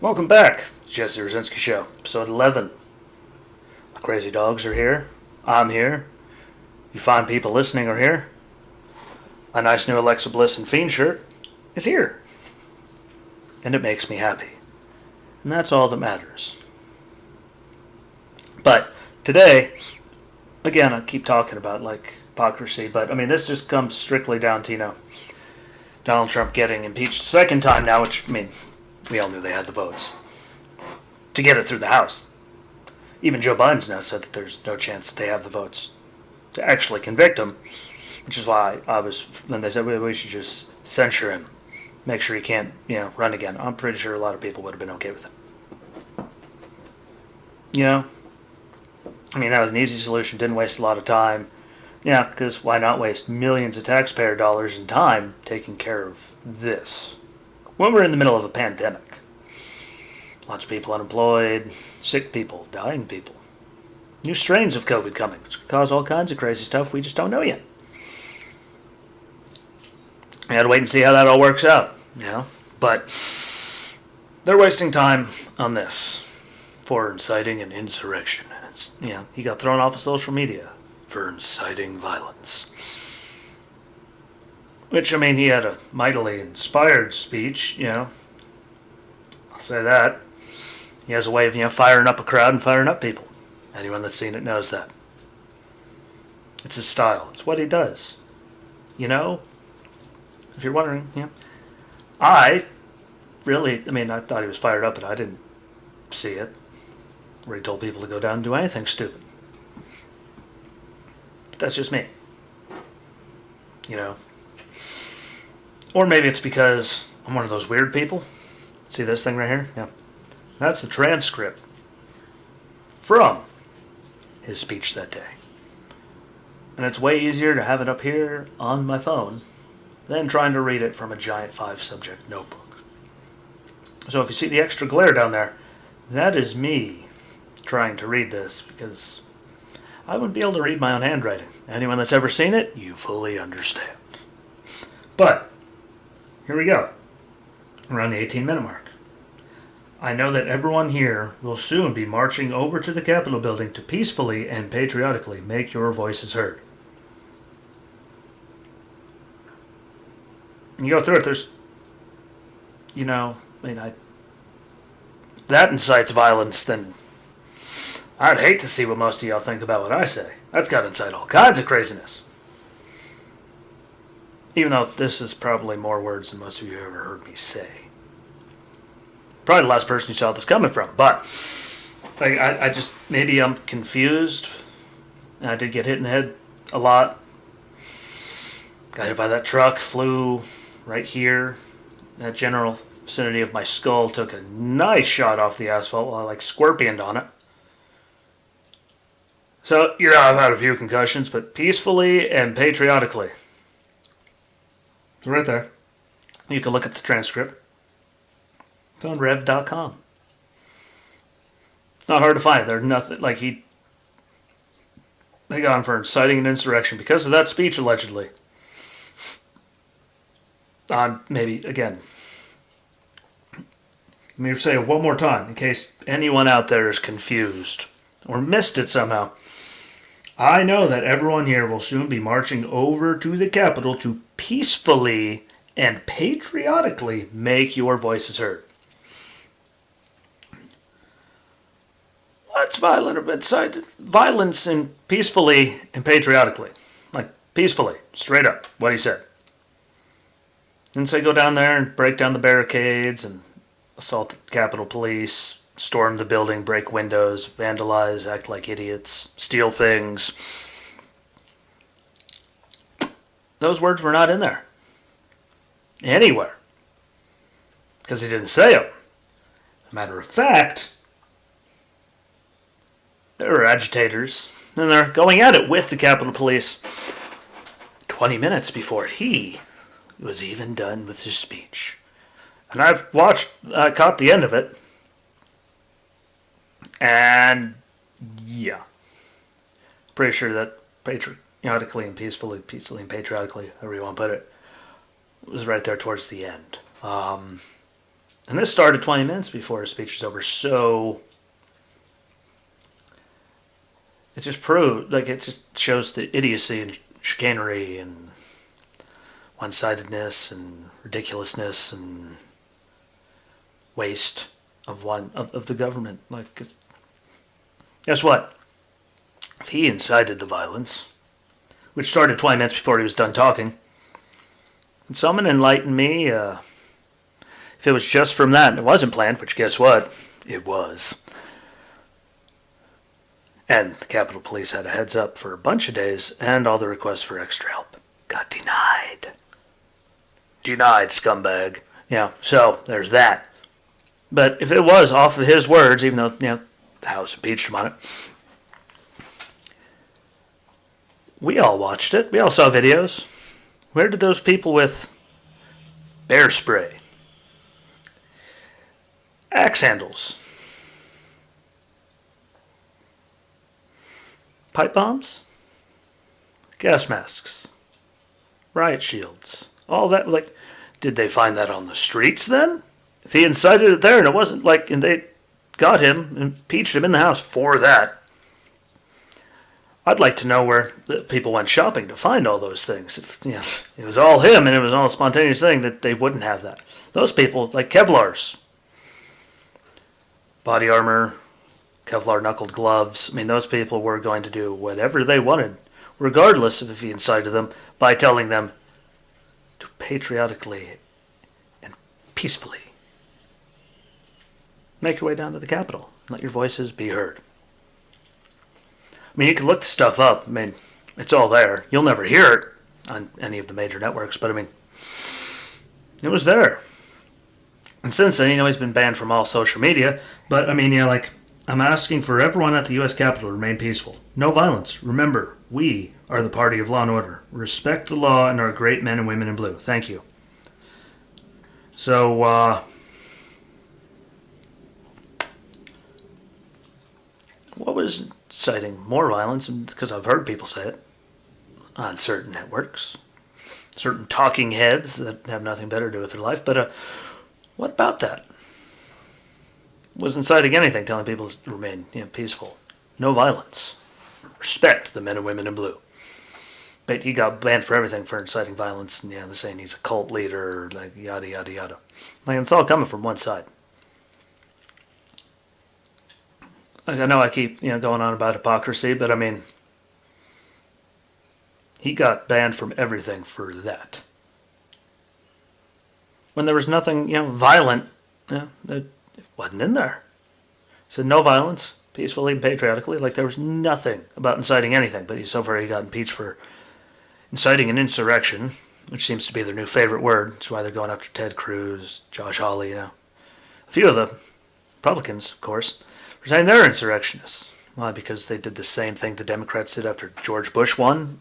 Welcome back, Jesse Rosinski Show, episode 11. The crazy dogs are here. I'm here. You fine people listening are here. A nice new Alexa Bliss and Fiend shirt is here. And it makes me happy. And that's all that matters. But today, again, I keep talking about hypocrisy, but this just comes strictly down to, Donald Trump getting impeached a second time now, which, we all knew they had the votes to get it through the House. Even Joe Biden's now said that there's no chance that they have the votes to actually convict him, which is why when they said we should just censure him, make sure he can't, run again. I'm pretty sure a lot of people would have been okay with it. That was an easy solution, didn't waste a lot of time. Yeah, because why not waste millions of taxpayer dollars and time taking care of this? When we're in the middle of a pandemic. Lots of people unemployed, sick people, dying people. New strains of COVID coming, which could cause all kinds of crazy stuff we just don't know yet. We gotta wait and see how that all works out, But they're wasting time on this for inciting an insurrection. He got thrown off of social media for inciting violence. Which, he had a mightily inspired speech, I'll say that. He has a way of, firing up a crowd and firing up people. Anyone that's seen it knows that. It's his style. It's what he does. If you're wondering, I thought he was fired up, but I didn't see it. Where he told people to go down and do anything stupid. But that's just me. Or maybe it's because I'm one of those weird people. See this thing right here? Yeah. That's the transcript from his speech that day. And it's way easier to have it up here on my phone than trying to read it from a giant 5-subject notebook. So if you see the extra glare down there, that is me trying to read this because I wouldn't be able to read my own handwriting. Anyone that's ever seen it, you fully understand. But here we go. Around the 18-minute mark. I know that everyone here will soon be marching over to the Capitol building to peacefully and patriotically make your voices heard. You go through it, there's, that incites violence, then I'd hate to see what most of y'all think about what I say. That's got to incite all kinds of craziness. Even though this is probably more words than most of you have ever heard me say. Probably the last person you saw this coming from. But I just, maybe I'm confused. And I did get hit in the head a lot. Got hit by that truck, flew right here. That general vicinity of my skull, took a nice shot off the asphalt while I scorpioned on it. So, I've had a few concussions, but peacefully and patriotically. It's right there. You can look at the transcript. It's on rev.com. It's not hard to find. There's nothing, they got him for inciting an insurrection because of that speech, allegedly. Maybe, again, let me say it one more time in case anyone out there is confused or missed it somehow. I know that everyone here will soon be marching over to the Capitol to peacefully and patriotically make your voices heard. What's violence and peacefully and patriotically? Peacefully, straight up, what he said. Didn't say go down there and break down the barricades and assault the Capitol Police, storm the building, break windows, vandalize, act like idiots, steal things. Those words were not in there. Anywhere. Because he didn't say them. As a matter of fact, there are agitators, and they're going at it with the Capitol Police 20 minutes before he was even done with his speech. And I caught the end of it. And, yeah. Pretty sure that patriotically and peacefully and patriotically, however you want to put it, was right there towards the end. And this started 20 minutes before his speech was over, so it just it just shows the idiocy and chicanery and one-sidedness and ridiculousness and waste of the government. Like, guess what? If he incited the violence, which started 20 minutes before he was done talking, can someone enlighten me? If it was just from that and it wasn't planned, which guess what? It was. And the Capitol Police had a heads up for a bunch of days, and all the requests for extra help got denied. Denied, scumbag. Yeah, so there's that. But if it was off of his words, even though the House impeached him on it, we all watched it. We all saw videos. Where did those people with bear spray, axe handles, pipe bombs, gas masks, riot shields, all that, did they find that on the streets then? If he incited it there and it wasn't and they got him, impeached him in the House for that, I'd like to know where the people went shopping to find all those things. If it was all him and it was all a spontaneous thing, that they wouldn't have that. Those people, like Kevlar's, body armor, Kevlar knuckled gloves, those people were going to do whatever they wanted, regardless of if he incited them, by telling them to patriotically and peacefully make your way down to the Capitol. Let your voices be heard. You can look the stuff up. It's all there. You'll never hear it on any of the major networks, but it was there. And since then, he's been banned from all social media. But I'm asking for everyone at the U.S. Capitol to remain peaceful. No violence. Remember, we are the party of law and order. Respect the law and our great men and women in blue. Thank you. So, what was inciting more violence? Because I've heard people say it on certain networks, certain talking heads that have nothing better to do with their life. But what about that? Was inciting anything, telling people to remain peaceful. No violence. Respect the men and women in blue. But he got banned for everything for inciting violence, and they're saying he's a cult leader, yada, yada, yada. It's all coming from one side. I know I keep going on about hypocrisy, but he got banned from everything for that. When there was nothing violent, it wasn't in there. He said no violence, peacefully, patriotically, there was nothing about inciting anything. But so far he got impeached for inciting an insurrection, which seems to be their new favorite word. That's why they're going after Ted Cruz, Josh Hawley, A few of the Republicans, of course, were saying they're insurrectionists. Why? Because they did the same thing the Democrats did after George Bush won.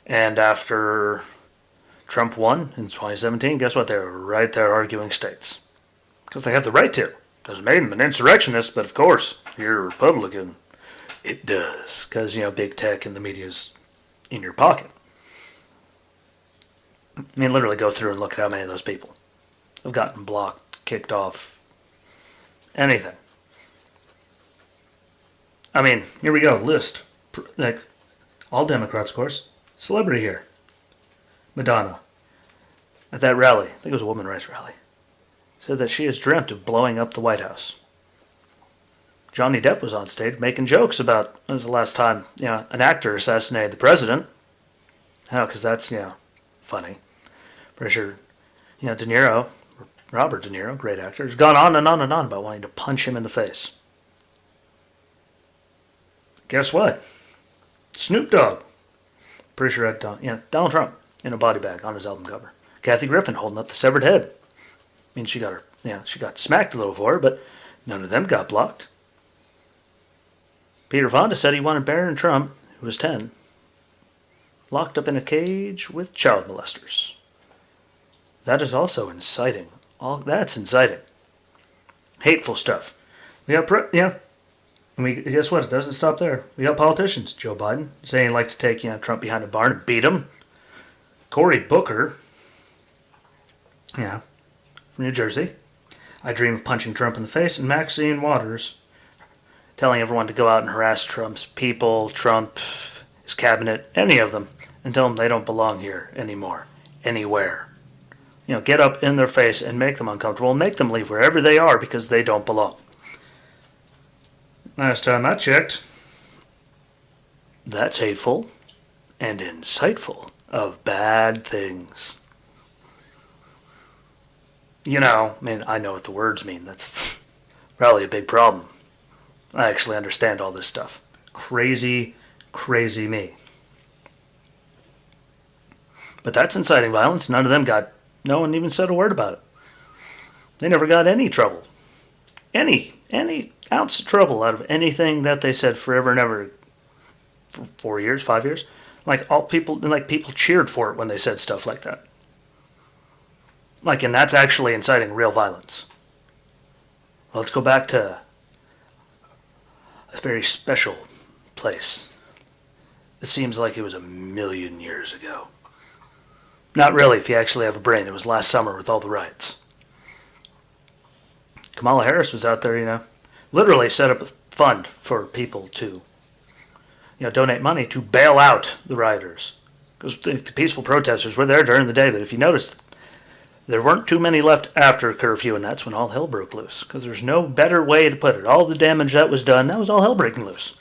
And after Trump won in 2017, guess what? They were right there arguing states. Because they have the right to. Doesn't make them an insurrectionist, but of course, if you're a Republican, it does. Because, big tech and the media's in your pocket. Literally go through and look at how many of those people have gotten blocked, kicked off, anything. Here we go, list. All Democrats, of course. Celebrity here. Madonna. At that rally, I think it was a women's rights rally, said that she has dreamt of blowing up the White House. Johnny Depp was on stage making jokes about when was the last time an actor assassinated the president. Because that's funny. Pretty sure De Niro, Robert De Niro, great actor, has gone on and on and on about wanting to punch him in the face. Guess what? Snoop Dogg, pretty sure had Donald Trump in a body bag on his album cover. Kathy Griffin holding up the severed head. She got she got smacked a little for her, but none of them got blocked. Peter Fonda said he wanted Barron Trump, who was 10, locked up in a cage with child molesters. That is also inciting. That's inciting. Hateful stuff. We got, guess what? It doesn't stop there. We got politicians. Joe Biden saying he'd like to take Trump behind a barn and beat him. Cory Booker, from New Jersey, I dream of punching Trump in the face, and Maxine Waters telling everyone to go out and harass Trump's people, Trump, his cabinet, any of them, and tell them they don't belong here anymore, anywhere. Get up in their face and make them uncomfortable and make them leave wherever they are because they don't belong. Last time I checked, that's hateful and insightful of bad things. I know what the words mean. That's probably a big problem. I actually understand all this stuff. Crazy, crazy me. But that's inciting violence. No one even said a word about it. They never got any trouble. Any ounce of trouble out of anything that they said forever and ever. For 4 years, 5 years. People cheered for it when they said stuff like that. And that's actually inciting real violence. Well, let's go back to a very special place. It seems like it was 1,000,000 years ago. Not really, if you actually have a brain. It was last summer with all the riots. Kamala Harris was out there, literally set up a fund for people to, donate money to bail out the rioters. Because the peaceful protesters were there during the day, but if you noticed, there weren't too many left after curfew, and that's when all hell broke loose. Because there's no better way to put it. All the damage that was done, that was all hell breaking loose.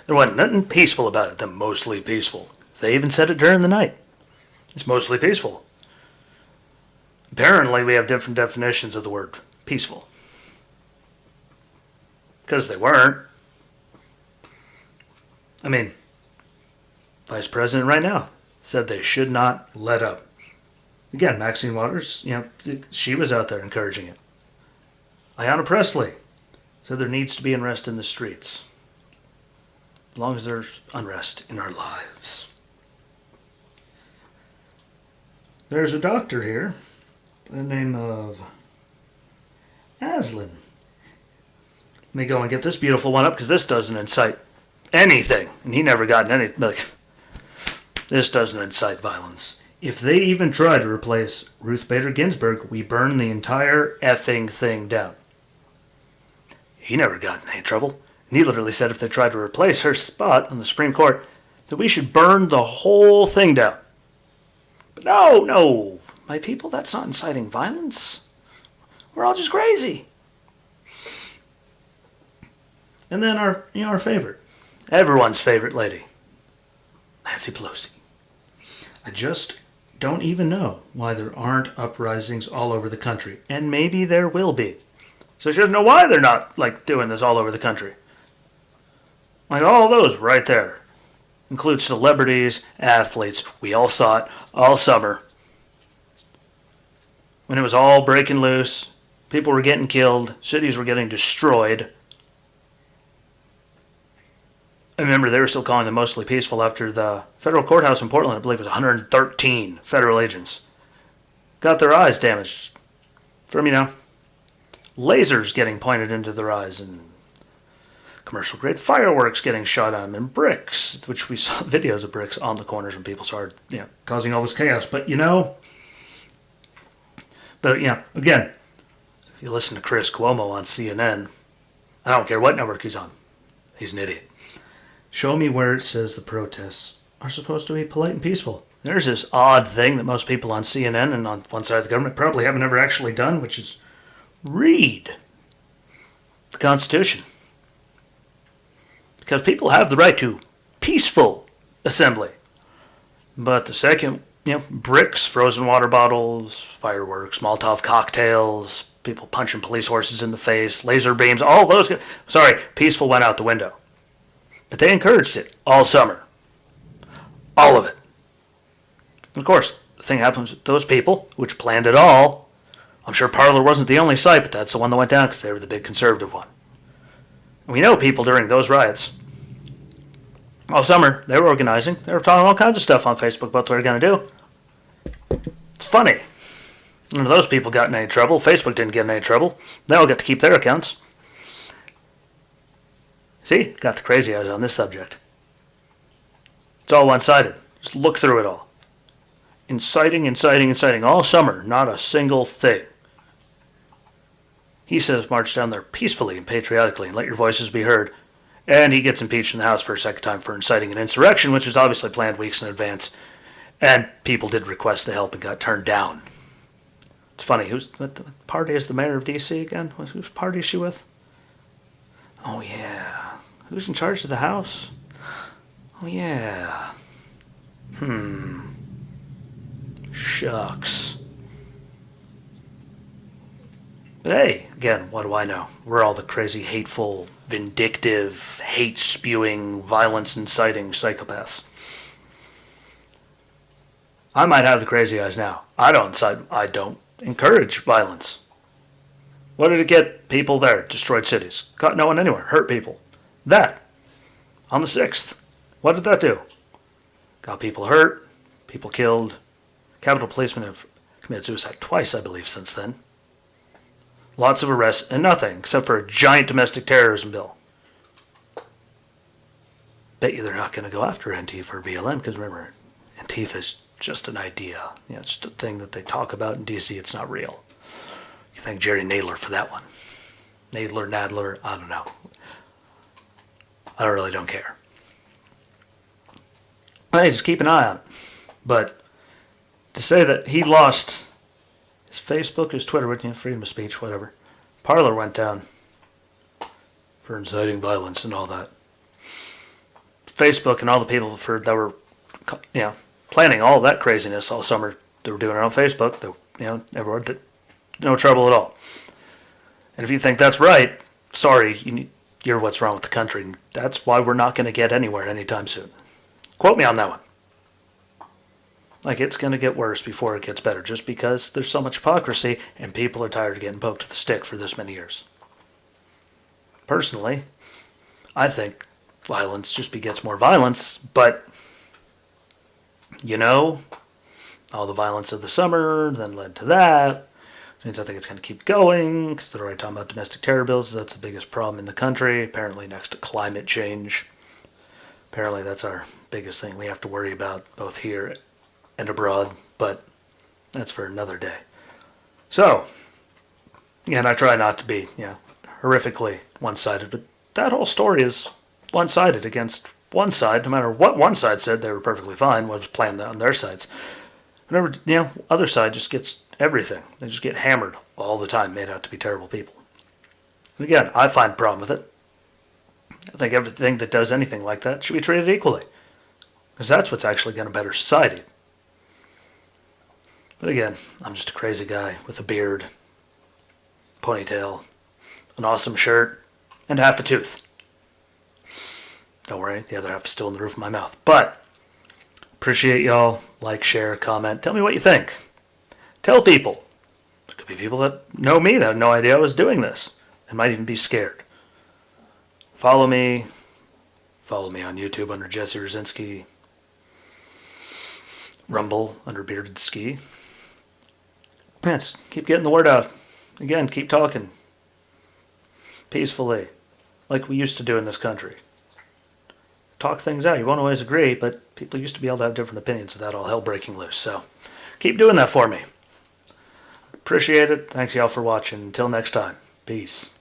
There wasn't nothing peaceful about it. They're mostly peaceful. They even said it during the night. It's mostly peaceful. Apparently, we have different definitions of the word peaceful. Because they weren't. Vice President right now said they should not let up. Again, Maxine Waters, she was out there encouraging it. Ayanna Pressley said there needs to be unrest in the streets. As long as there's unrest in our lives. There's a doctor here by the name of Aslan. Let me go and get this beautiful one up because this doesn't incite anything. And he never got any. This doesn't incite violence. If they even try to replace Ruth Bader Ginsburg, we burn the entire effing thing down. He never got in any trouble. And he literally said if they tried to replace her spot on the Supreme Court, that we should burn the whole thing down. But no, my people, that's not inciting violence. We're all just crazy. And then our favorite, everyone's favorite lady, Nancy Pelosi. I just don't even know why there aren't uprisings all over the country. And maybe there will be. So she doesn't know why they're not doing this all over the country. All those right there. Includes celebrities, athletes. We all saw it all summer. When it was all breaking loose, people were getting killed, cities were getting destroyed. I remember they were still calling them mostly peaceful after the federal courthouse in Portland, I believe it was 113 federal agents, got their eyes damaged from, lasers getting pointed into their eyes and commercial-grade fireworks getting shot on them and bricks, which we saw videos of bricks on the corners when people started, causing all this chaos. But, again, if you listen to Chris Cuomo on CNN, I don't care what network he's on. He's an idiot. Show me where it says the protests are supposed to be polite and peaceful. There's this odd thing that most people on CNN and on one side of the government probably haven't ever actually done, which is read the Constitution. Because people have the right to peaceful assembly. But the second, bricks, frozen water bottles, fireworks, Molotov cocktails, people punching police horses in the face, laser beams, all those. Peaceful went out the window. But they encouraged it all summer. All of it. Of course, the thing happens with those people, which planned it all. I'm sure Parler wasn't the only site, but that's the one that went down because they were the big conservative one. And we know people during those riots, all summer, they were organizing. They were talking all kinds of stuff on Facebook about what they were going to do. It's funny. None of those people got in any trouble. Facebook didn't get in any trouble. They all get to keep their accounts. See? Got the crazy eyes on this subject. It's all one-sided. Just look through it all. Inciting all summer. Not a single thing. He says march down there peacefully and patriotically and let your voices be heard. And he gets impeached in the House for a second time for inciting an insurrection, which was obviously planned weeks in advance. And people did request the help and got turned down. It's funny, what party is the mayor of D.C. again? Whose party is she with? Oh, yeah. Who's in charge of the House? Oh, yeah. Shucks. But hey, again, what do I know? We're all the crazy, hateful, vindictive, hate-spewing, violence-inciting psychopaths. I might have the crazy eyes now. I don't encourage violence. What did it get people there? Destroyed cities. Caught no one anywhere. Hurt people. That. On the 6th. What did that do? Got people hurt. People killed. Capitol policemen have committed suicide twice, I believe, since then. Lots of arrests and nothing except for a giant domestic terrorism bill. Bet you they're not going to go after Antifa or BLM because remember, Antifa is just an idea. It's just a thing that they talk about in D.C. It's not real. You thank Jerry Nadler for that one. Nadler, I don't know. I really don't care. Hey, just keep an eye on it. But to say that he lost his Facebook, his Twitter, freedom of speech, whatever. Parler went down for inciting violence and all that. Facebook and all the people that were, planning all that craziness all summer, they were doing it on Facebook. Everywhere, no trouble at all. And if you think that's right, sorry, you're what's wrong with the country. And that's why we're not going to get anywhere anytime soon. Quote me on that one. Like, it's going to get worse before it gets better, just because there's so much hypocrisy and people are tired of getting poked with the stick for this many years. Personally, I think violence just begets more violence, but, all the violence of the summer then led to that. Means I think it's going to keep going, because they're already talking about domestic terror bills. That's the biggest problem in the country, apparently next to climate change. Apparently that's our biggest thing we have to worry about, both here and abroad, but that's for another day. So, and I try not to be, horrifically one-sided, but that whole story is one-sided against one side. No matter what one side said, they were perfectly fine, was planned on their sides. Whenever, other side just gets everything. They just get hammered all the time, made out to be terrible people. And again, I find a problem with it. I think everything that does anything like that should be treated equally, because that's what's actually going to better society. But again, I'm just a crazy guy with a beard, ponytail, an awesome shirt, and half a tooth. Don't worry, the other half is still in the roof of my mouth. But, appreciate y'all. Like, share, comment. Tell me what you think. Tell people. There could be people that know me that have no idea I was doing this and might even be scared. Follow me. Follow me on YouTube under Jesse Rosinski. Rumble under Bearded Ski. Yes, keep getting the word out. Again, keep talking. Peacefully. Like we used to do in this country. Talk things out. You won't always agree, but people used to be able to have different opinions without all hell breaking loose. So, keep doing that for me. Appreciate it. Thanks y'all for watching. Until next time. Peace.